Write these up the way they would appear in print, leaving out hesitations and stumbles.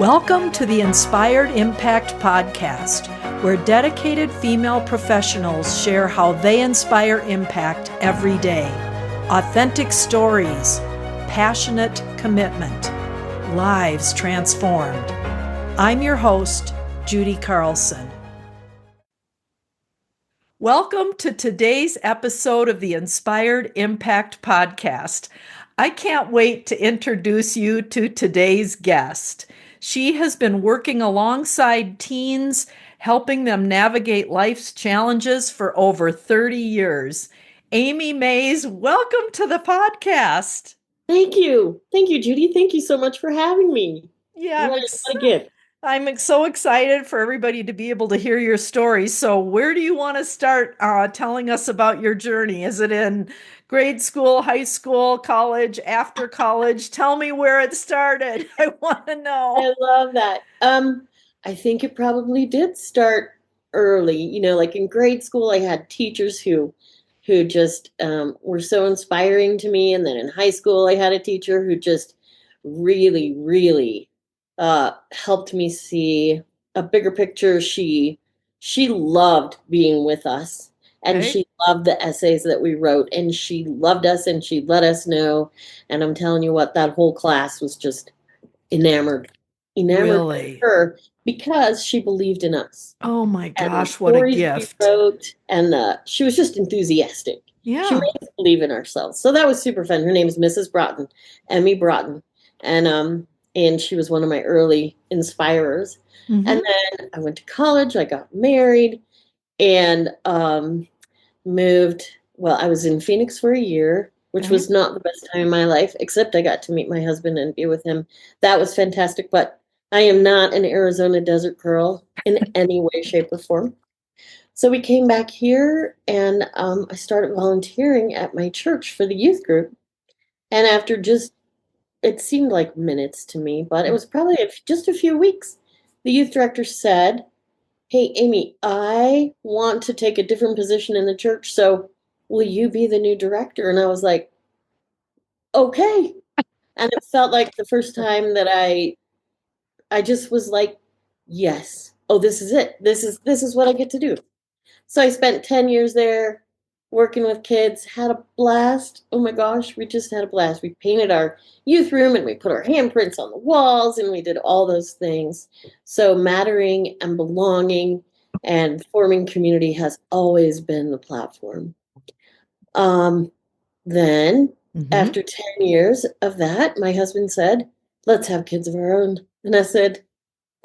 Welcome to the Inspired Impact Podcast, where dedicated female professionals share how they inspire impact every day. Authentic stories, passionate commitment, lives transformed. I'm your host, Judy Carlson. Welcome to today's episode of the Inspired Impact Podcast. I can't wait to introduce you to today's guest. She has been working alongside teens, helping them navigate life's challenges for over 30 years. Amy Mays, welcome to the podcast. Thank you. Thank you, Judy. Thank you so much for having me. Yeah, what a gift. I'm so excited for everybody to be able to hear your story. So where do you want to start telling us about your journey? Is it in grade school, high school, college, after college? Tell me where it started. I want to know. I love that. I think it probably did start early. You know, like in grade school, I had teachers who just were so inspiring to me. And then in high school, I had a teacher who just really helped me see a bigger picture. She loved being with us, and she loved the essays that we wrote, and she loved us, and she let us know. And I'm telling you what, that whole class was just enamored Really? with her because she believed in us. Oh my gosh, what a gift. She wrote, and she was just enthusiastic. Yeah. She made us believe in ourselves. So that was super fun. Her name is Mrs. Broughton, Emmy Broughton. And she was one of my early inspirers. Mm-hmm. And then I went to college, I got married, and moved. Well, I was in Phoenix for a year, which was not the best time in my life, except I got to meet my husband and be with him. That was fantastic, but I am not an Arizona desert girl in any way, shape, or form. So we came back here, and I started volunteering at my church for the youth group. And after it seemed like minutes to me, but it was probably just a few weeks. The youth director said, "Hey, Amy, I want to take a different position in the church, so will you be the new director?" And I was like, okay. And it felt like the first time that I just was like, yes. Oh, this is it. This is what I get to do. So I spent 10 years there working with kids, had a blast. Oh my gosh, we just had a blast. We painted our youth room and we put our handprints on the walls and we did all those things. So mattering and belonging and forming community has always been the platform. Then after 10 years of that, my husband said, "Let's have kids of our own." And I said,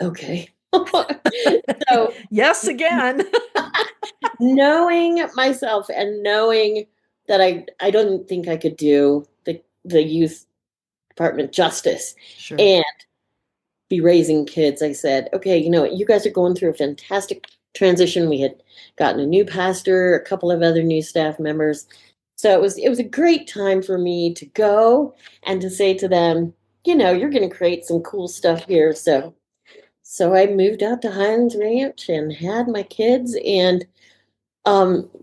okay. So yes, again. Knowing myself and knowing that I don't think I could do the youth department justice and be raising kids, I said, okay, you know what, you guys are going through a fantastic transition. We had gotten a new pastor, a couple of other new staff members. So it was a great time for me to go and to say to them, you know, you're going to create some cool stuff here. So I moved out to Highlands Ranch and had my kids, and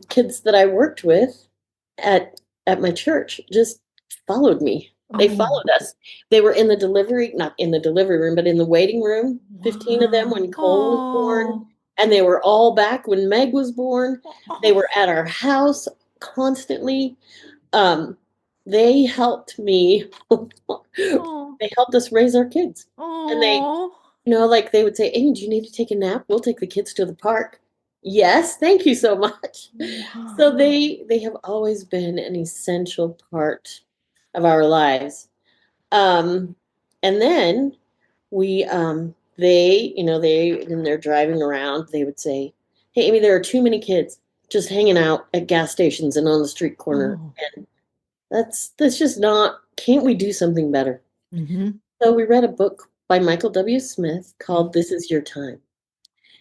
kids that I worked with at my church just followed me. They followed us. They were in the not in the delivery room, but in the waiting room, 15 of them when Cole was born. And they were all back when Meg was born. They were at our house constantly. They helped me. They helped us raise our kids. And they, like they would say, "Amy, do you need to take a nap? We'll take the kids to the park." Yes, thank you so much. Wow. So they have always been an essential part of our lives. And then when they're driving around, they would say, "Hey, Amy, there are too many kids just hanging out at gas stations and on the street corner." And that's just not, can't we do something better? Mm-hmm. So we read a book by Michael W. Smith called "This Is Your Time."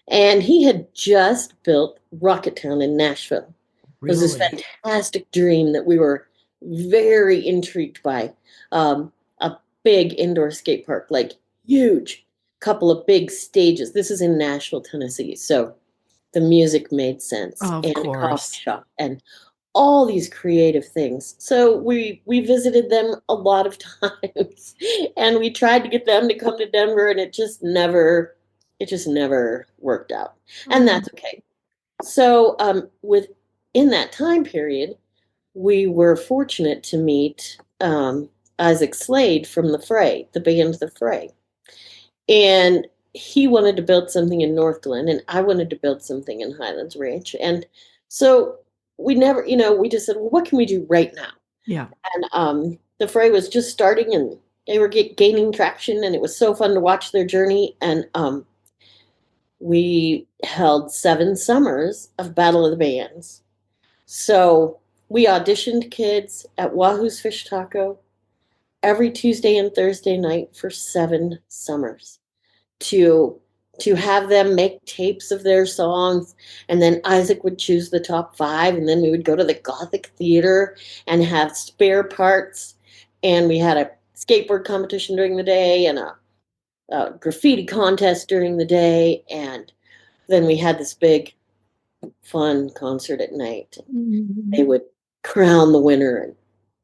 And he had just built Rocketown in Nashville. Really? It was this fantastic dream that we were very intrigued by. A big indoor skate park, like huge, couple of big stages. This is in Nashville, Tennessee. So the music made sense. Of and course. A coffee shop and all these creative things. So we visited them a lot of times, and we tried to get them to come to Denver, and it just never worked out. And that's okay. So within that time period, we were fortunate to meet Isaac Slade from the Fray, the band The Fray. And he wanted to build something in North Glen, and I wanted to build something in Highlands Ranch. And so we never, we just said, well, what can we do right now? Yeah. And the Fray was just starting, and they were gaining traction, and it was so fun to watch their journey. And we held 7 summers of Battle of the Bands. So we auditioned kids at Wahoo's Fish Taco every Tuesday and Thursday night for 7 summers to have them make tapes of their songs, and then Isaac would choose the top 5, and then we would go to the Gothic Theater and have spare parts, and we had a skateboard competition during the day and a graffiti contest during the day, and then we had this big fun concert at night. They would crown the winner and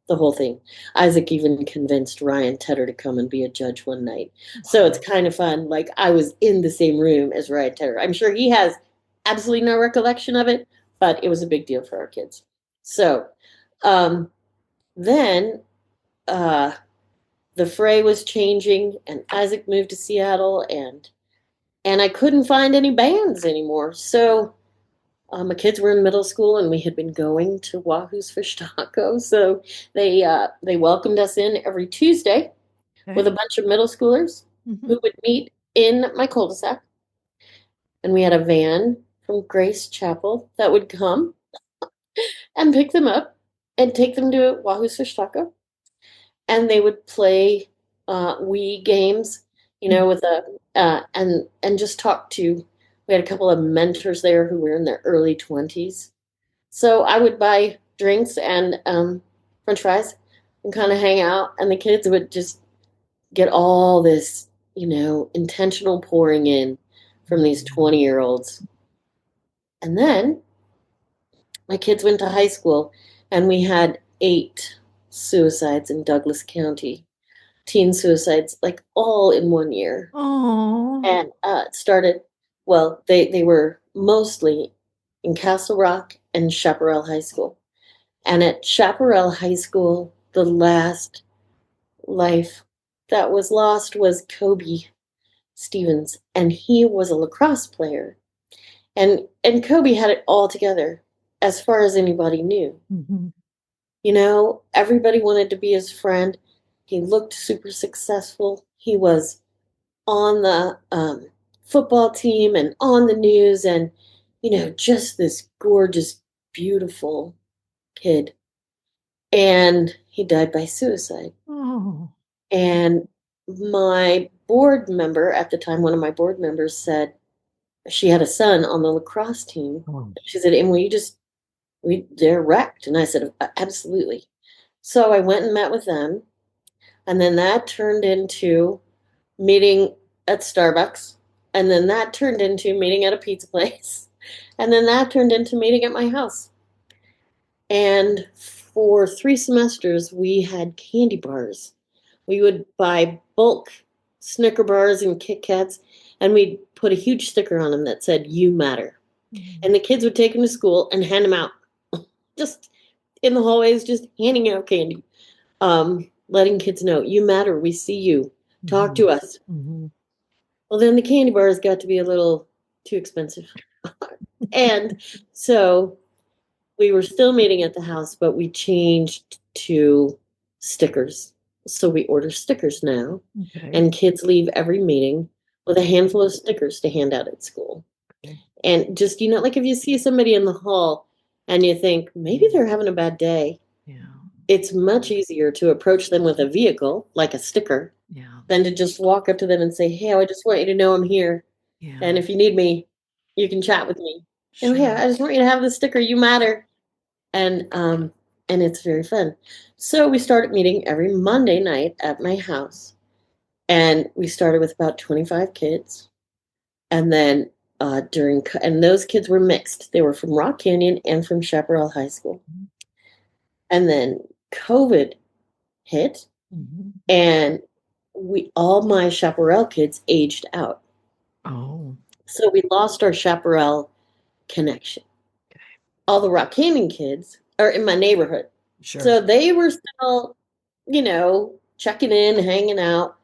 the whole thing. Isaac even convinced Ryan Tedder to come and be a judge one night. So it's kind of fun. Like, I was in the same room as Ryan Tedder. I'm sure he has absolutely no recollection of it, but it was a big deal for our kids. So then the Fray was changing, and Isaac moved to Seattle, and I couldn't find any bands anymore. So my kids were in middle school, and we had been going to Wahoo's Fish Taco. So they welcomed us in every Tuesday with a bunch of middle schoolers who would meet in my cul-de-sac. And we had a van from Grace Chapel that would come and pick them up and take them to Wahoo's Fish Taco. And they would play Wii games, with and just talk to. We had a couple of mentors there who were in their early 20s. So I would buy drinks and French fries and kind of hang out, and the kids would just get all this, intentional pouring in from these 20-year-olds. And then my kids went to high school, and we had 8 suicides in Douglas County, teen suicides, like all in one year. Oh. And it started, well, they were mostly in Castle Rock and Chaparral High School. And at Chaparral High School, the last life that was lost was Kobe Stevens, and he was a lacrosse player. And Kobe had it all together as far as anybody knew. Everybody wanted to be his friend. He looked super successful. He was on the football team and on the news, and just this gorgeous, beautiful kid. And he died by suicide. And my board member at the time, one of my board members, said she had a son on the lacrosse team. She said, and they're wrecked. And I said, absolutely. So I went and met with them, and then that turned into meeting at Starbucks. And then that turned into meeting at a pizza place. And then that turned into meeting at my house. And for 3 semesters, we had candy bars. We would buy bulk Snicker bars and Kit Kats, and we'd put a huge sticker on them that said, "You matter." And the kids would take them to school and hand them out. Just in the hallways, just handing out candy. Letting kids know, "You matter, we see you. Talk to us." Well, then the candy bars got to be a little too expensive. And so we were still meeting at the house, but we changed to stickers. So we order stickers now, and kids leave every meeting with a handful of stickers to hand out at school. And just, like if you see somebody in the hall and you think, maybe they're having a bad day, it's much easier to approach them with a vehicle, like a sticker, than to just walk up to them and say, "Hey, I just want you to know I'm here. And if you need me, you can chat with me. And hey, I just want you to have the sticker, you matter." And it's very fun. So we started meeting every Monday night at my house. And we started with about 25 kids. And then and those kids were mixed. They were from Rock Canyon and from Chaparral High School. And then COVID hit, and all my chaparral kids aged out. Oh. So we lost our chaparral connection. Okay. All the Rock Canyon kids are in my neighborhood. Sure. So they were still, checking in, hanging out.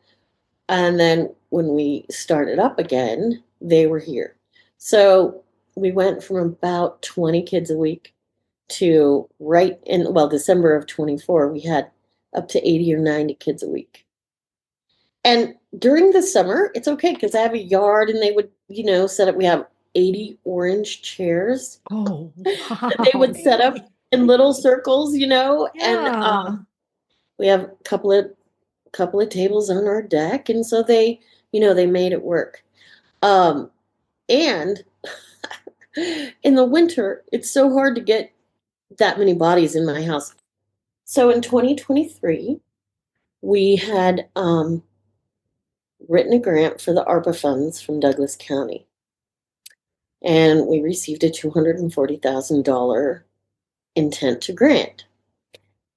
And then when we started up again, they were here. So we went from about 20 kids a week to December of 24, we had up to 80 or 90 kids a week. And during the summer, it's okay because I have a yard and they would, set up. We have 80 orange chairs. Oh, wow. That they would set up in little circles, Yeah. and we have a couple of tables on our deck, and so they made it work. And in the winter, it's so hard to get that many bodies in my house. So in 2023, we had written a grant for the ARPA funds from Douglas County. And we received a $240,000 intent to grant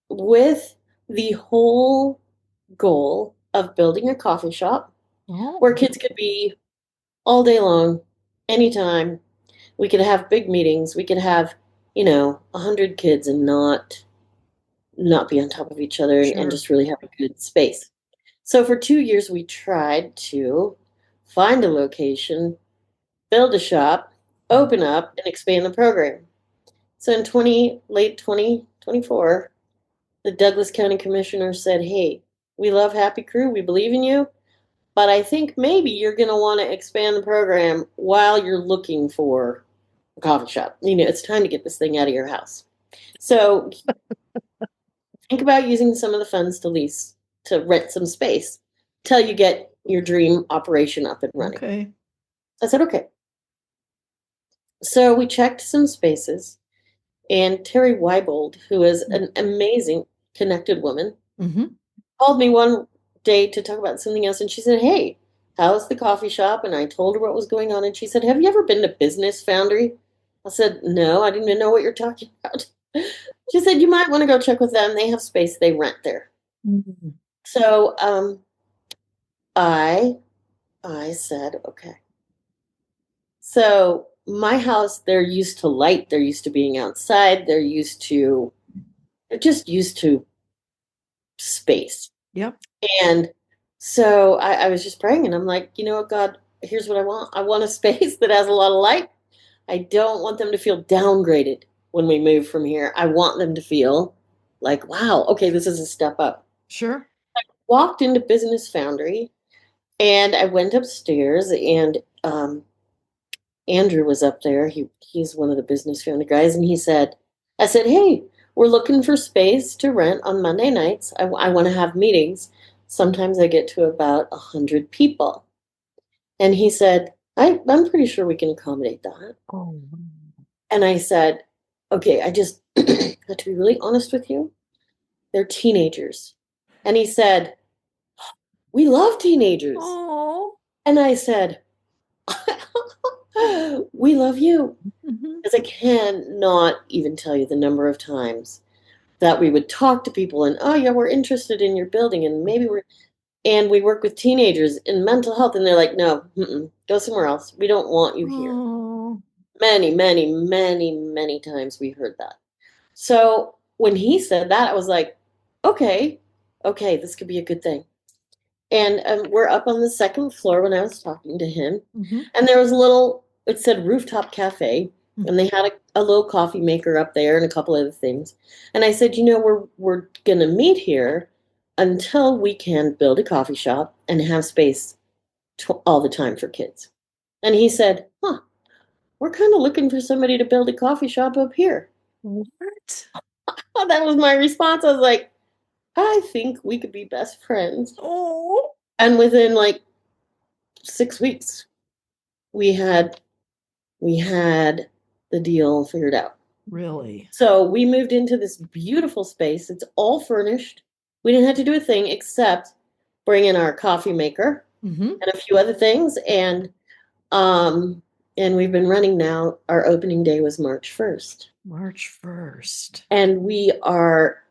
with the whole goal of building a coffee shop where kids could be all day long, anytime. We could have big meetings. We could have, 100 kids and not be on top of each other and just really have a good space. So for 2 years, we tried to find a location, build a shop, open up, and expand the program. So in late 2024, the Douglas County Commissioner said, hey, we love Happy Crew. We believe in you. But I think maybe you're going to want to expand the program while you're looking for a coffee shop. It's time to get this thing out of your house. So think about using some of the funds to rent some space till you get your dream operation up and running. Okay. I said, okay. So we checked some spaces, and Terry Weibold, who is an amazing connected woman, called me one day to talk about something else, and she said, hey, how's the coffee shop? And I told her what was going on, and she said, have you ever been to Business Foundry? I said, no, I didn't even know what you're talking about. She said, you might want to go check with them. They have space they rent there. So I said, okay. So my house, they're used to light. They're used to being outside. They're just used to space. Yep. And so I was just praying, and I'm like, you know what, God, here's what I want. I want a space that has a lot of light. I don't want them to feel downgraded when we move from here. I want them to feel like, wow, okay, this is a step up. Sure. I walked into Business Foundry, and I went upstairs, and Andrew was up there. He's one of the Business Foundry guys, and I said, hey, we're looking for space to rent on Monday nights. I want to have meetings. Sometimes I get to about 100 people. And he said, I'm pretty sure we can accommodate that. Oh. And I said, okay, I just have to be really honest with you. They're teenagers. And he said, we love teenagers. Oh. And I said, we love you. Because I cannot even tell you the number of times that we would talk to people and, oh, yeah, we're interested in your building. And and we work with teenagers in mental health. And they're like, no, go somewhere else. We don't want you here. Oh. Many, many, many, many times we heard that. So when he said that, I was like, okay, this could be a good thing. And we're up on the second floor when I was talking to him. And there was it said rooftop cafe. And they had a little coffee maker up there and a couple other things. And I said, we're going to meet here until we can build a coffee shop and have space all the time for kids. And he said, we're kind of looking for somebody to build a coffee shop up here. What? That was my response. I was like, I think we could be best friends. Oh. And within 6 weeks, we had the deal figured out. Really? So we moved into this beautiful space. It's all furnished. We didn't have to do a thing except bring in our coffee maker and a few other things. And we've been running now. Our opening day was March 1st. March 1st. And we are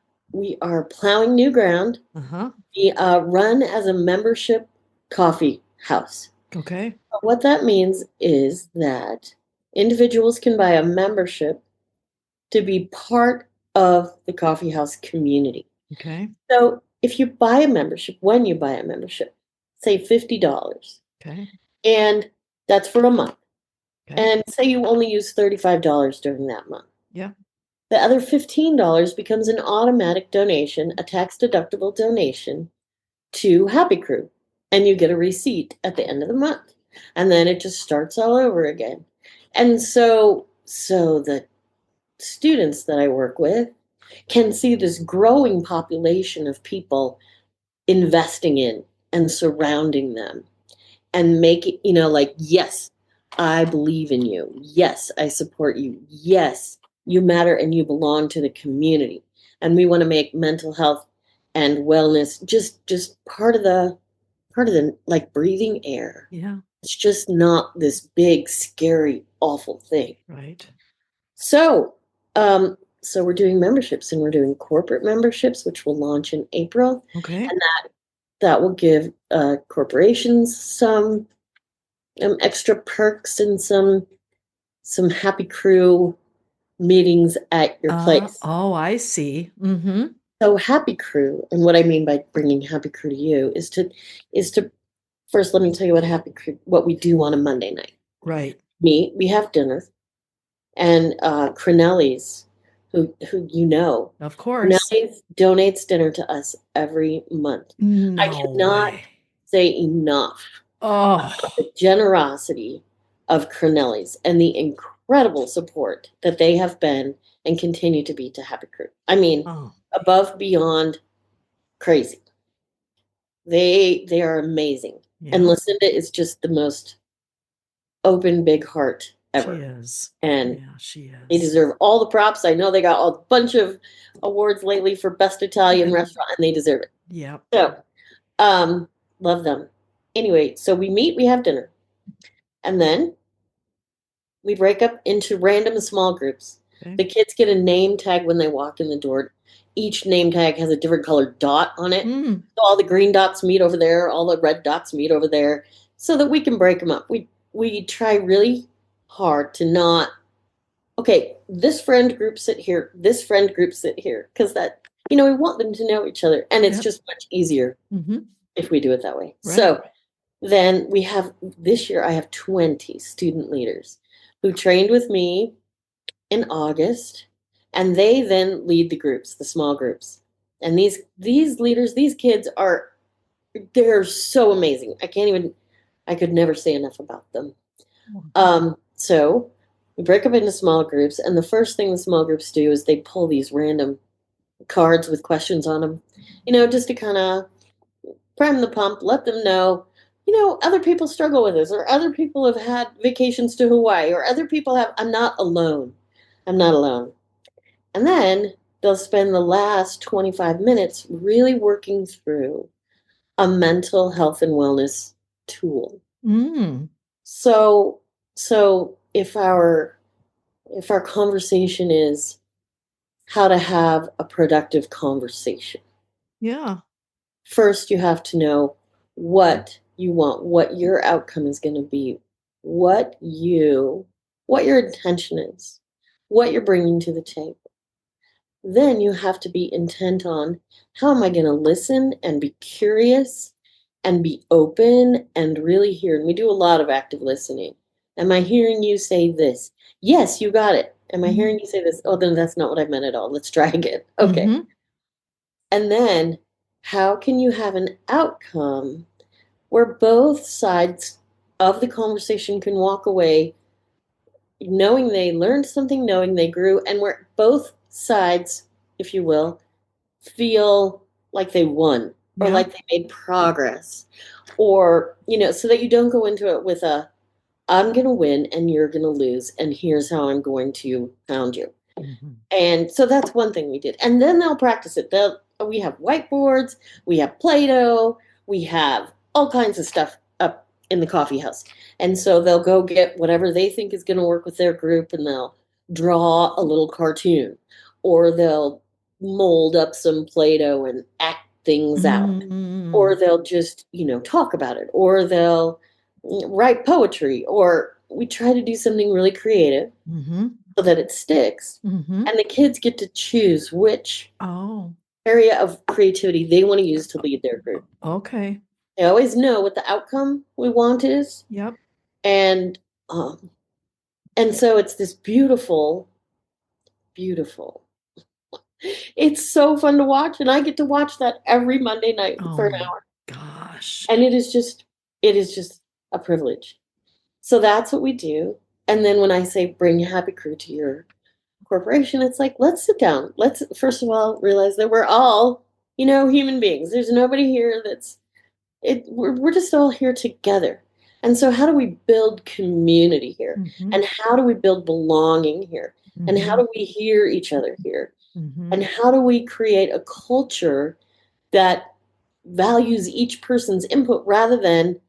plowing new ground. Uh-huh. We run as a membership coffee house. Okay. What that means is that individuals can buy a membership to be part of the coffee house community. Okay. So if you buy a membership, when you buy a membership, say $50, Okay. and that's for a month, Okay. and say you only use $35 during that month. Yeah. The other $15 becomes an automatic donation, a tax-deductible donation to Happy Crew, and you get a receipt at the end of the month. And then it just starts all over again. And so the students that I work with can see this growing population of people investing in and surrounding them and make it, like, yes, I believe in you. Yes, I support you. Yes, you matter and you belong to the community. And we want to make mental health and wellness just part of the like breathing air. Yeah. It's just not this big, scary, awful thing. Right. So, so we're doing memberships, and we're doing corporate memberships, which will launch in April. Okay. And that will give corporations some extra perks and some Happy Crew meetings at your place. Oh, I see. Mm-hmm. So Happy Crew, and what I mean by bringing Happy Crew to you is to first, let me tell you what we do on a Monday night. Right. We have dinner, and Crinelli's, who Of course. Crinelli's donates dinner to us every month. No I cannot way. say enough Oh, the generosity of Crinelli's and the incredible support that they have been and continue to be to Happy Crew. I mean, above, beyond crazy. They are amazing. Yeah. And Lucinda is just the most open, big heart ever. She is. And yeah, she is. they deserve all the props. I know they got a bunch of awards lately for best Italian restaurant, and they deserve it. Yeah. So, love them. Anyway, so we meet, we have dinner, and then we break up into random small groups. Okay. The kids get a name tag when they walk in the door. Each name tag has a different colored dot on it. So all the green dots meet over there, all the red dots meet over there, so that we can break them up. We try really hard to not, okay, this friend group sit here, this friend group sit here, because that, we want them to know each other, and it's just much easier if we do it that way. Right. So then this year I have 20 student leaders who trained with me in August, and they then lead the groups, the small groups. And these leaders, these kids they're so amazing. I could never say enough about them. So we break up into small groups, and the first thing the small groups do is they pull these random cards with questions on them, just to kind of prime the pump, let them know, other people struggle with this, or other people have had vacations to Hawaii, or other people I'm not alone. I'm not alone. And then they'll spend the last 25 minutes really working through a mental health and wellness tool. So if our conversation is how to have a productive conversation. Yeah. First, you have to know what you want, what your outcome is going to be, what your intention is, what you're bringing to the table. Then you have to be intent on, how am I going to listen and be curious and be open and really hear? And we do a lot of active listening. Am I hearing you say this? Yes, you got it. Am I hearing you say this? Oh, then that's not what I meant at all. Let's try again. Okay. And then how can you have an outcome where both sides of the conversation can walk away knowing they learned something, knowing they grew, and where both sides, if you will, feel like they won or like they made progress, or, so that you don't go into it with I'm going to win and you're going to lose, and here's how I'm going to pound you. And so that's one thing we did. And then they'll practice it. We have whiteboards, we have Play-Doh, we have all kinds of stuff up in the coffee house. And so they'll go get whatever they think is going to work with their group, and they'll draw a little cartoon, or they'll mold up some Play-Doh and act things out, or they'll just, talk about it, or they'll write poetry, or we try to do something really creative so that it sticks. And the kids get to choose which area of creativity they want to use to lead their group. Okay. They always know what the outcome we want is. Yep. And so it's this beautiful, beautiful. It's so fun to watch, and I get to watch that every Monday night for an hour. Gosh. And it is just a privilege. So that's what we do. And then when I say bring a happy crew to your corporation, it's like, let's sit down. Let's first of all realize that we're all, human beings. There's nobody here we're just all here together. And so how do we build community here? And how do we build belonging here? And how do we hear each other here? And how do we create a culture that values each person's input rather than,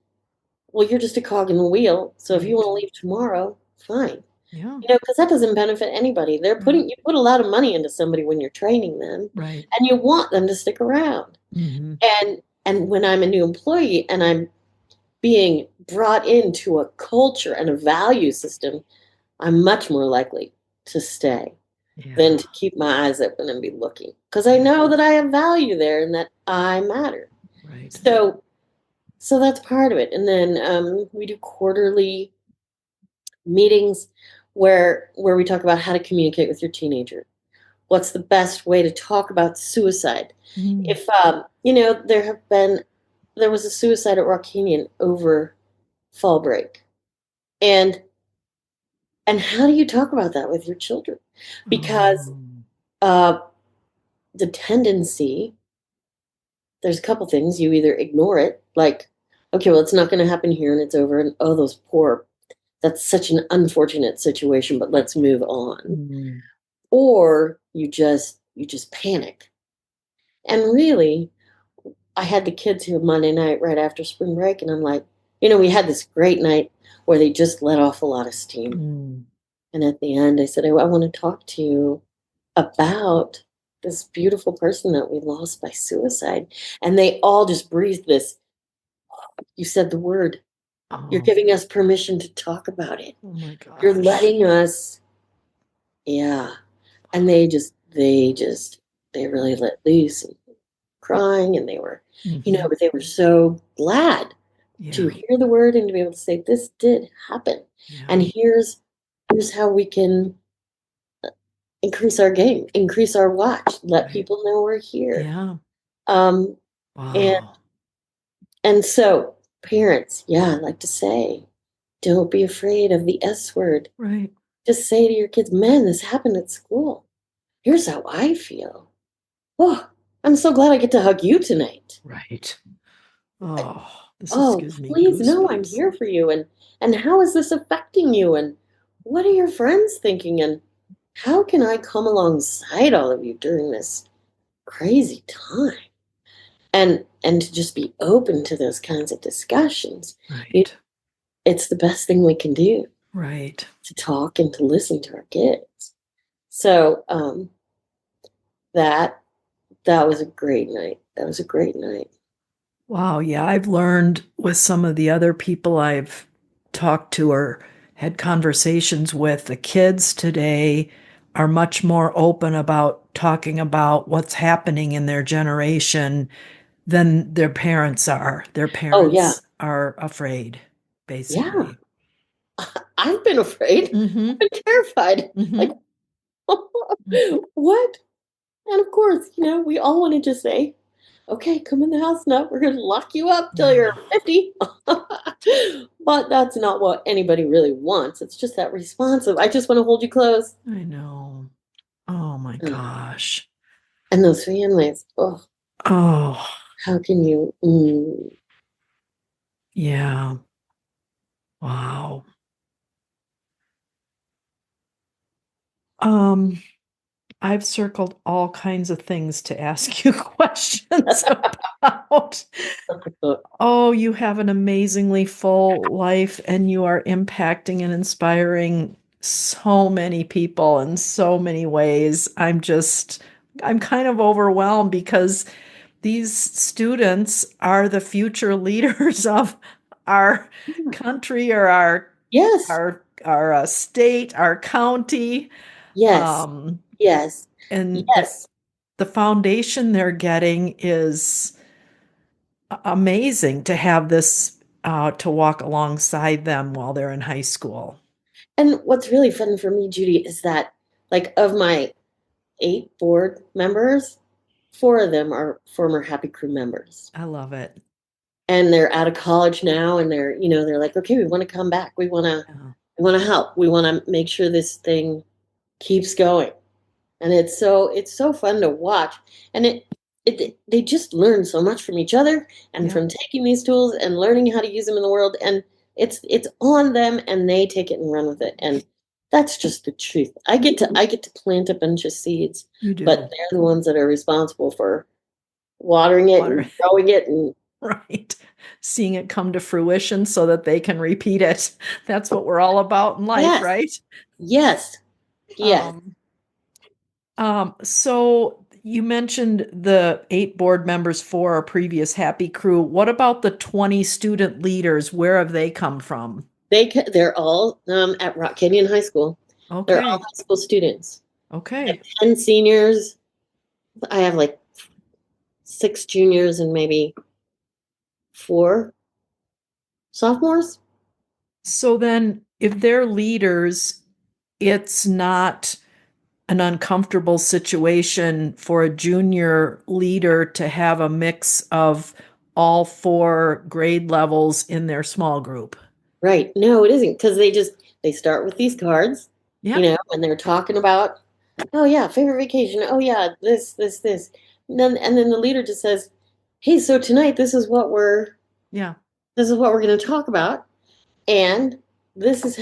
well, you're just a cog in the wheel. So if you want to leave tomorrow, fine. Yeah. Because that doesn't benefit anybody. You put a lot of money into somebody when you're training them, right? And you want them to stick around. And when I'm a new employee and I'm being brought into a culture and a value system, I'm much more likely to stay than to keep my eyes open and be looking, because I know that I have value there and that I matter. Right. So that's part of it. And then we do quarterly meetings where we talk about how to communicate with your teenager. What's the best way to talk about suicide? If there was a suicide at Rock Canyon over fall break, and how do you talk about that with your children? Because the tendency, there's a couple things. You either ignore it, like, okay, well, it's not going to happen here and it's over, and that's such an unfortunate situation, but let's move on. Or you just panic. And really, I had the kids here Monday night right after spring break, and I'm like, we had this great night where they just let off a lot of steam. And at the end, I said, I want to talk to you about this beautiful person that we lost by suicide. And they all just breathed this, you said the word. You're giving us permission to talk about it. Oh my gosh. You're letting us. Yeah. And they really let loose and crying, and they were, but they were so glad to hear the word and to be able to say, this did happen. And here's how we can increase our game, increase our watch, let people know we're here. Wow. And so parents, I like to say, don't be afraid of the S word. Right. Just say to your kids, man, this happened at school. Here's how I feel. Oh, I'm so glad I get to hug you tonight. Right. Oh, please know I'm here for you. And how is this affecting you? And what are your friends thinking? And how can I come alongside all of you during this crazy time? And to just be open to those kinds of discussions. Right. It's the best thing we can do. Right. To talk and to listen to our kids. So that was a great night. That was a great night. Wow. Yeah. I've learned with some of the other people I've talked to or had conversations with, the kids today are much more open about talking about what's happening in their generation than their parents are. Their parents are afraid, basically. Yeah. I've been afraid. I've been terrified. Like, what? And of course, we all want to just say, okay, come in the house now. We're going to lock you up till you're 50. But that's not what anybody really wants. It's just that responsive. I just want to hold you close. I know. Oh my gosh. And those families. Oh. How can you? Yeah. Wow. I've circled all kinds of things to ask you questions about. Oh, you have an amazingly full life, and you are impacting and inspiring so many people in so many ways. I'm kind of overwhelmed because these students are the future leaders of our country or Yes, our state, our county, yes, um, yes, and yes. the foundation they're getting is amazing to have this to walk alongside them while they're in high school. And what's really fun for me, Judy, is that like of my 8 board members, 4 of them are former Happy Crew members. I love it. And they're out of college now and they're like, okay, we want to come back. Yeah. We want to help. We want to make sure this thing keeps going. And it's so fun to watch. And they just learn so much from each other and Yeah. from taking these tools and learning how to use them in the world. And it's on them and they take it and run with it. And that's just the truth. I get to plant a bunch of seeds, You but do. they're the ones that are responsible for watering it Water. and growing it and Right. Seeing it come to fruition so that they can repeat it. That's what we're all about in life, yes, right? yes, yes. Um, so you mentioned the 8 board members for our previous Happy Crew. What about the 20 student leaders? Where have they come from? They're all at Rock Canyon High School. They're all Okay. high school students. I have Okay. 10 seniors. I have like 6 juniors and maybe 4 sophomores. So then, if they're leaders, it's not an uncomfortable situation for a junior leader to have a mix of all 4 grade levels in their small group. Right. No, it isn't because they start with these cards, Yeah. and they're talking about, oh yeah, favorite vacation. Oh yeah, this. And then the leader just says, hey, so tonight Yeah. this is what we're going to talk about, and this is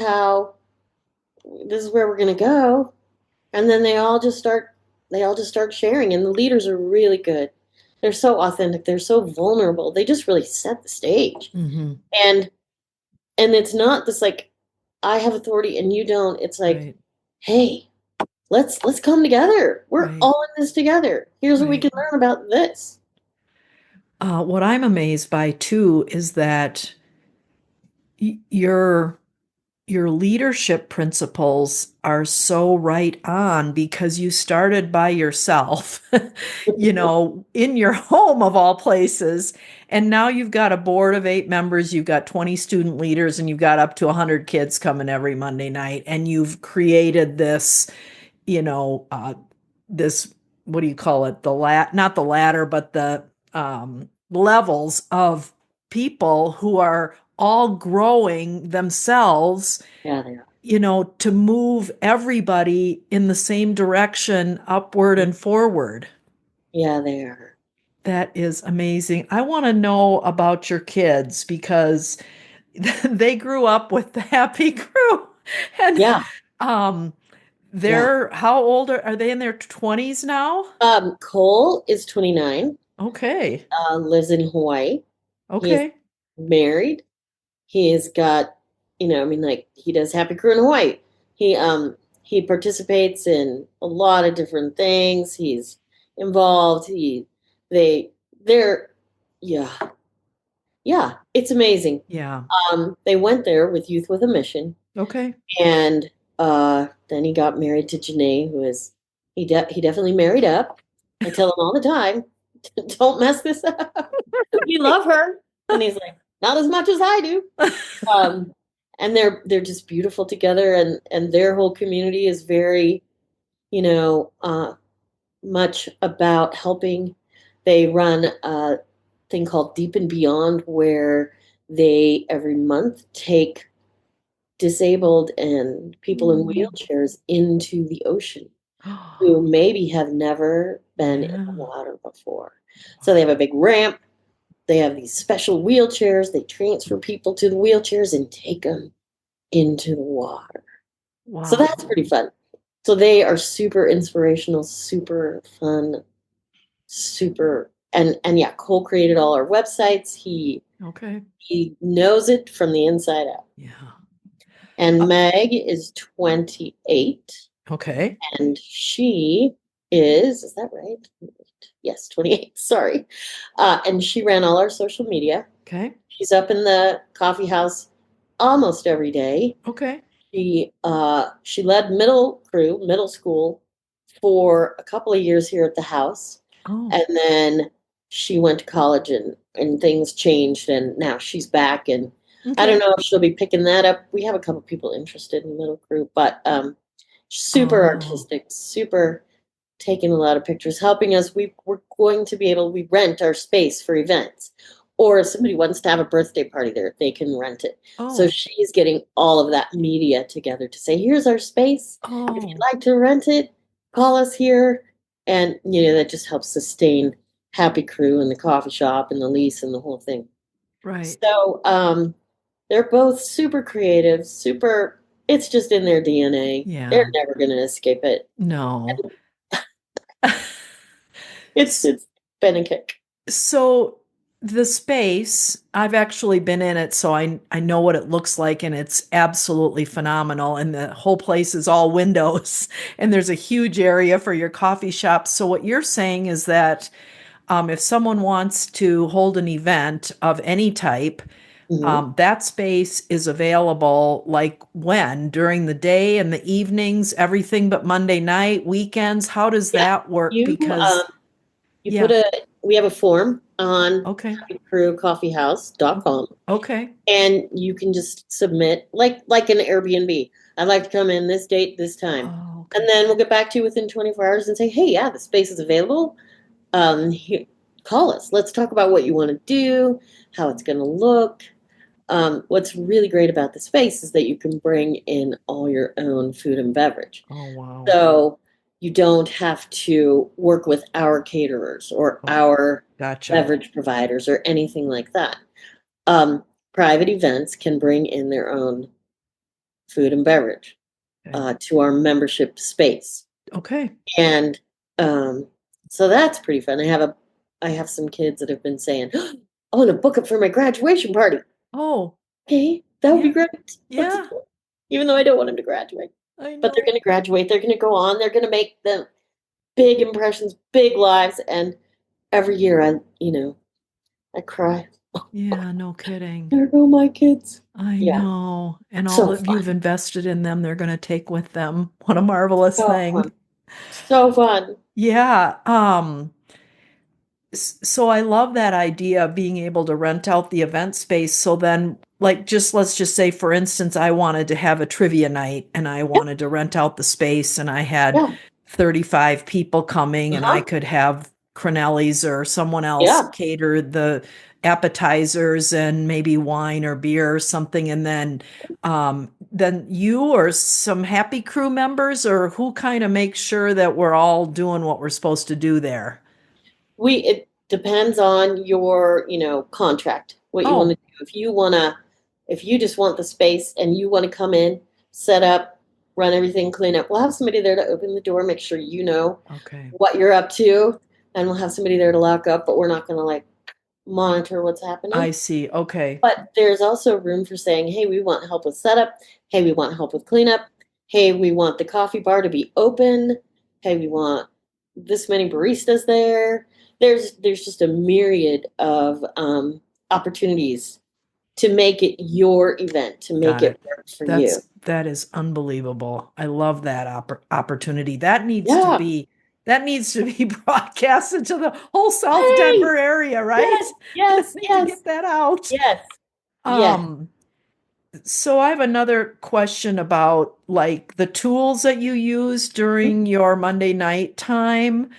this is where we're going to go, and then they all just start sharing, and the leaders are really good. They're so authentic. They're so vulnerable. They just really set the stage, Hmm. and it's not this like I have authority and you don't. It's like, Right. hey, let's come together. We're Right. all in this together. Here's what we Right. can learn about this. What I'm amazed by too is that y- your your leadership principles are so right on because you started by yourself, in your home of all places. And now you've got a board of 8 members, you've got 20 student leaders, and you've got up to 100 kids coming every Monday night. And you've created this, you know, uh, this, what do you call it? Not the ladder, but the levels of people who are all growing themselves, Yeah, they are. to move everybody in the same direction, upward and forward. Yeah, they are. That is amazing. I want to know about your kids because they grew up with the Happy Crew. And Yeah, um yeah. they're how old are they, in their 20s now? Cole is 29, Okay. lives in Hawaii. He is Okay. married. He has got, I mean, like he does Happy Crew in Hawaii. He participates in a lot of different things. He's involved. They, they're, yeah, yeah. It's amazing. Yeah. They went there with Youth with a Mission, Okay. and then he got married to Janae, who is he definitely married up. I tell him all the time, don't mess this up. We love her, and he's like, not as much as I do. Um, and they're just beautiful together, and their whole community is very, you know, uh, much about helping. They run a thing called Deep and Beyond, where they every month take disabled and people in Mm. wheelchairs into the ocean who maybe have never been in the Yeah. water before. So they have a big ramp. They have these special wheelchairs. They transfer people to the wheelchairs and take them into the water. So Wow. that's pretty fun. So they are super inspirational, super fun, super and yeah, Cole created all our websites. He Okay. he knows it from the inside out. Yeah. And Meg is 28. Okay. And she is that right? Yes, 28. Sorry. And she ran all our social media. Okay. She's up in the coffee house almost every day. Okay. She led middle school for a couple of years here at the house. Oh, And then she went to college and things changed and now she's back and I don't okay. know if she'll be picking that up. We have a couple people interested in the middle group, but super Oh, artistic, super taking a lot of pictures, helping us. We're going to be able, we rent our space for events. Or if somebody wants to have a birthday party there, they can rent it. So oh, she's getting all of that media together to say, here's our space. If you'd oh, like to rent it, call us here. And, that just helps sustain Happy Crew and the coffee shop and the lease and the whole thing. right. So they're both super creative, super, it's just in their DNA. They're Yeah. never going to escape it. No. It's been a kick. So the space, I've actually been in it, so I know what it looks like, and it's absolutely phenomenal. And the whole place is all windows, and there's a huge area for your coffee shop. So what you're saying is that if someone wants to hold an event of any type, Mhm. that space is available like when? During the day and the evenings, everything but Monday night, weekends? How does Yeah. that work? You Because, you put yeah, we have a form on okay, happycrewcoffeehouse.com okay. and you can just submit like an Airbnb. I'd like to come in this date, this time. Oh, And okay. then we'll get back to you within 24 hours and say, hey, yeah, the space is available. Here, call us. Let's talk about what you want to do, how it's going to look. What's really great about the space is that you can bring in all your own food and beverage. Oh, wow. So you don't have to work with our caterers or Oh, our gotcha. beverage providers or anything like that. Um, Private events can bring in their own food and beverage Okay. to our membership space. Okay. And um, so that's pretty fun. I have some kids that have been saying, I want to book it for my graduation party. Oh, Okay, that would be yeah. great. Let's Yeah, do it. Even though I don't want them to graduate. I But they're know. going to graduate. They're going to go on. They're going to make the big impressions, big lives. And every year I cry. Yeah, no kidding. There go my kids. I Yeah, know. And all so that you've fun. invested in them, they're going to take with them. What a marvelous So thing. fun. So fun. Yeah. So I love that idea of being able to rent out the event space. So then, like, just let's just say, for instance, I wanted to have a trivia night and I Yep. wanted to rent out the space and I had Yeah. 35 people coming and I Uh-huh. could have Cronelli's or someone else Yeah. cater the appetizers and maybe wine or beer or something. And then you or some Happy Crew members, or who kind of makes sure that we're all doing what we're supposed to do there? It depends on your, contract, what you want to Oh, do. If you just want the space and you want to come in, set up, run everything, clean up, we'll have somebody there to open the door, make sure you know okay. what you're up to, and we'll have somebody there to lock up, but we're not going to like monitor what's happening. I see. Okay. But there's also room for saying, hey, we want help with setup. Hey, we want help with cleanup. Hey, we want the coffee bar to be open. Hey, we want this many baristas there. There's just a myriad of opportunities to make it your event, to make Got it it. work for you. That is unbelievable. I love that opportunity. Yeah. That needs to be broadcasted to the whole South Hey, Denver area, right? yes, yes, Need to yes, get that out. yes, yes. Um, so I have another question about like the tools that you use during your Monday night time.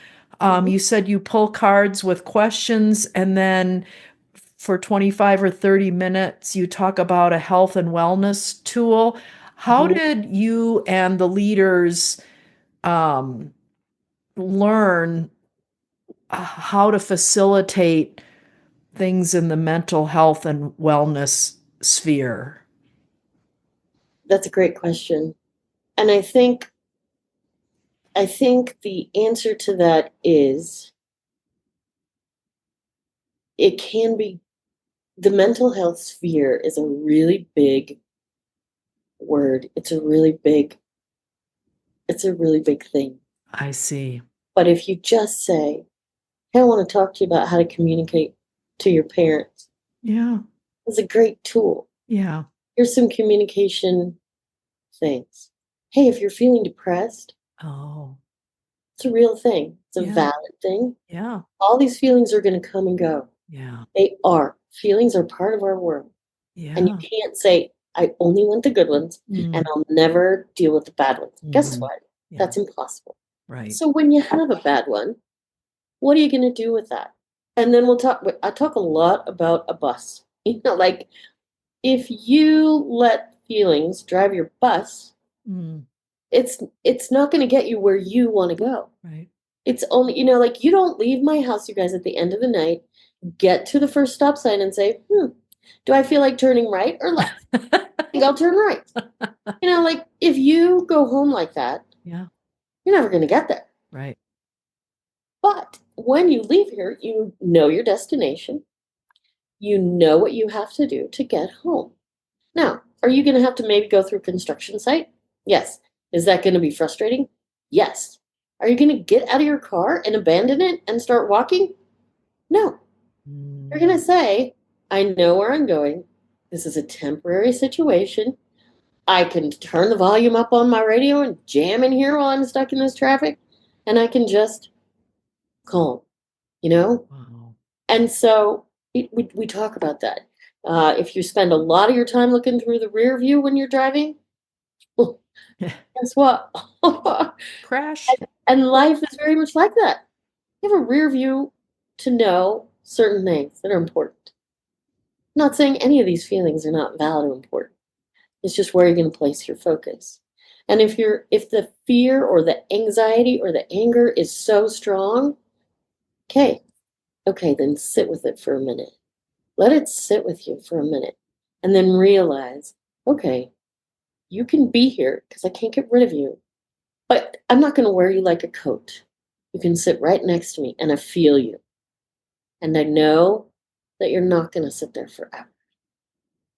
Mhm. You said you pull cards with questions and then for 25 or 30 minutes, you talk about a health and wellness tool. How Mhm. did you and the leaders um, learn how to facilitate things in the mental health and wellness sphere? That's a great question. And I think the answer to that is it can be the mental health sphere is a really big word. It's a really big thing. I see. But if you just say, hey, I want to talk to you about how to communicate to your parents, Yeah. it's a great tool. Yeah. Here's some communication things. Hey, if you're feeling depressed, Oh, it's a real thing. It's a yeah. valid thing. Yeah. All these feelings are going to come and go. Yeah. They are. Feelings are part of our world. And you Yeah. can't say, I only want the good ones and I'll never deal with the bad ones. Guess what? Yeah. That's impossible. Right. So when you have a bad one, what are you going to do with that? And then I talk a lot about a bus. Like if you let feelings drive your bus, it's not going to get you where you want to go. Right. It's only, like you don't leave my house, you guys, at the end of the night, get to the first stop sign and say, do I feel like turning right or left? I think I'll turn right. Like if you go home like that, Yeah. you're never going to get there. Right. But when you leave here, you know your destination. You know what you have to do to get home. Now, are you going to have to maybe go through a construction site? Yes. Is that going to be frustrating? Yes. Are you going to get out of your car and abandon it and start walking? No. You're going to say, I know where I'm going. This is a temporary situation. I can turn the volume up on my radio and jam in here while I'm stuck in this traffic, and I can just calm, Wow. And so we talk about that. If you spend a lot of your time looking through the rear view when you're driving, well, guess what? Crash. And life is very much like that. You have a rear view to know certain things that are important. I'm not saying any of these feelings are not valid or important. It's just where you're going to place your focus. And if the fear or the anxiety or the anger is so strong, okay, then sit with it for a minute. Let it sit with you for a minute and then realize, okay, you can be here because I can't get rid of you, but I'm not going to wear you like a coat. You can sit right next to me and I feel you. And I know that you're not going to sit there forever.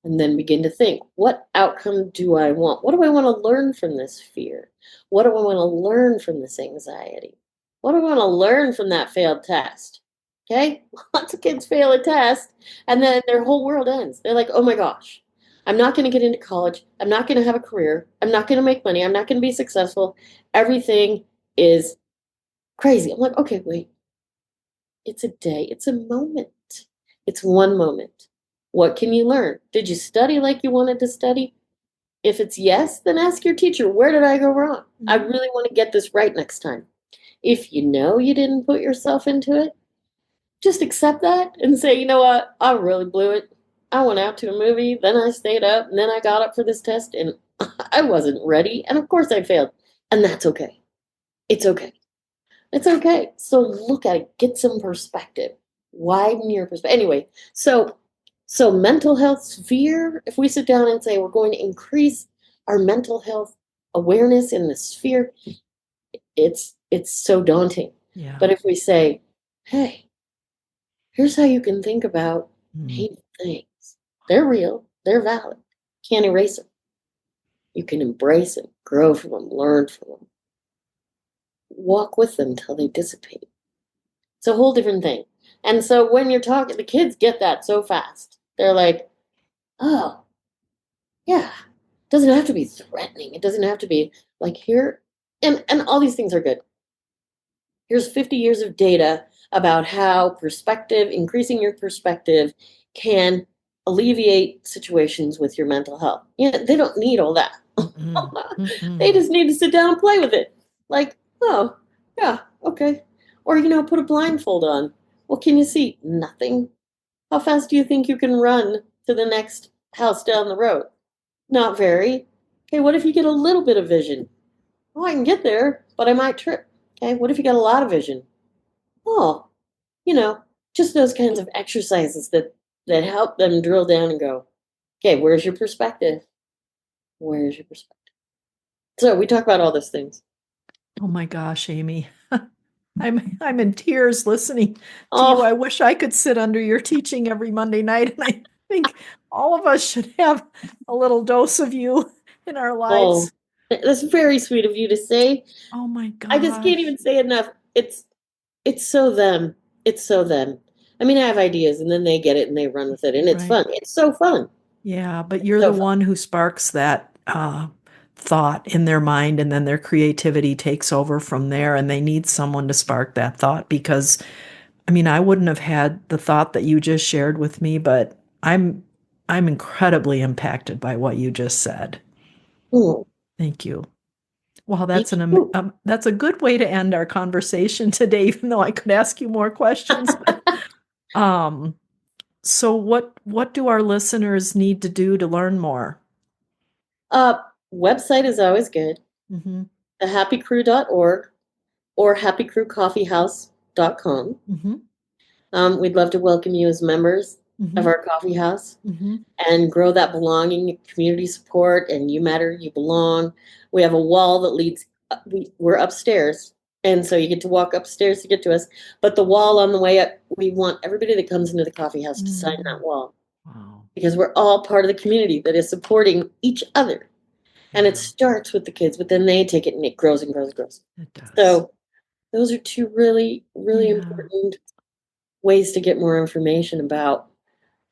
And then begin to think, what outcome do I want? What do I want to learn from this fear? What do I want to learn from this anxiety? What do I want to learn from that failed test? Okay? Lots of kids fail a test and then their whole world ends. They're like, oh my gosh, I'm not going to get into college. I'm not going to have a career. I'm not going to make money. I'm not going to be successful. Everything is crazy. I'm like, okay, wait. It's a day. It's a moment. It's one moment. What can you learn? Did you study like you wanted to study? If it's yes, then ask your teacher, where did I go wrong? I really want to get this right next time. If you know you didn't put yourself into it, just accept that and say, you know what? I really blew it. I went out to a movie, then I stayed up, and then I got up for this test, and I wasn't ready. And of course I failed. And that's okay. It's okay. It's okay. So look at it, get some perspective, widen your perspective. Anyway, so mental health sphere, if we sit down and say we're going to increase our mental health awareness in the sphere, it's so daunting. Yeah. But if we say, hey, here's how you can think about painful things. They're real, they're valid. Can't erase them. You can embrace them, grow from them, learn from them. Walk with them till they dissipate. It's a whole different thing. And so when you're talking, the kids get that so fast. They're like, oh, yeah. It doesn't have to be threatening. It doesn't have to be like here. And all these things are good. Here's 50 years of data about how increasing your perspective can alleviate situations with your mental health. They don't need all that. They just need to sit down and play with it. Like, oh, yeah, okay. Or, put a blindfold on. What can you see? Nothing. How fast do you think you can run to the next house down the road? Not very. Okay, what if you get a little bit of vision? Oh, I can get there, but I might trip. Okay, what if you got a lot of vision? Oh, just those kinds of exercises that help them drill down and go, okay, where's your perspective? Where's your perspective? So we talk about all those things. Oh my gosh, Amy. I'm in tears listening to you. I wish I could sit under your teaching every Monday night. And I think all of us should have a little dose of you in our Oh, lives. that's very sweet of you to say. Oh my I just can't gosh. even say enough. It's so them. It's so them. I mean, I have ideas and then they get it and they run with it and it's Right. fun. It's so fun. Yeah, but It's you're so the fun. one who sparks that thought in their mind, and then their creativity takes over from there, and they need someone to spark that thought because, I mean, I wouldn't have had the thought that you just shared with me, but I'm incredibly impacted by what you just said. Hmm. Thank you. Well, Thank you. that's a good way to end our conversation today, even though I could ask you more questions. But um, so what do our listeners need to do to learn more? Uh, Website is always good. Mm-hmm. thehappycrew.org or happycrewcoffeehouse.com. Mm-hmm. We'd love to welcome you as members of Mm-hmm. our coffee house Mm-hmm. and grow that belonging, community support, and you matter, you belong. We have a wall that leads, we're upstairs, and so you get to walk upstairs to get to us. But the wall on the way up, we want everybody that comes into the coffee house to sign that wall Wow. because we're all part of the community that is supporting each other. And it Yeah, starts with the kids, but then they take it and it grows and grows and grows. it does. So those are two really, really Yeah. important ways to get more information about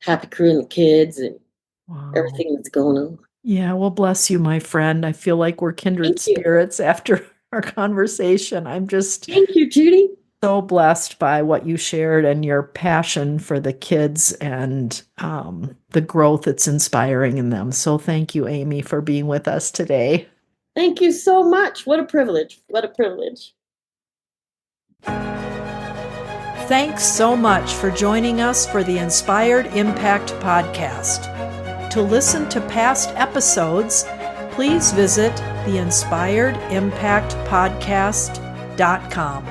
Happy Crew and the kids and Wow. everything that's going on. Yeah, well, bless you, my friend. I feel like we're kindred Thank you. spirits after our conversation. I'm just Thank you, Judy. so blessed by what you shared and your passion for the kids and the growth it's inspiring in them. So thank you, Amy, for being with us today. Thank you so much. What a privilege. What a privilege. Thanks so much for joining us for the Inspired Impact podcast. To listen to past episodes, please visit theinspiredimpactpodcast.com.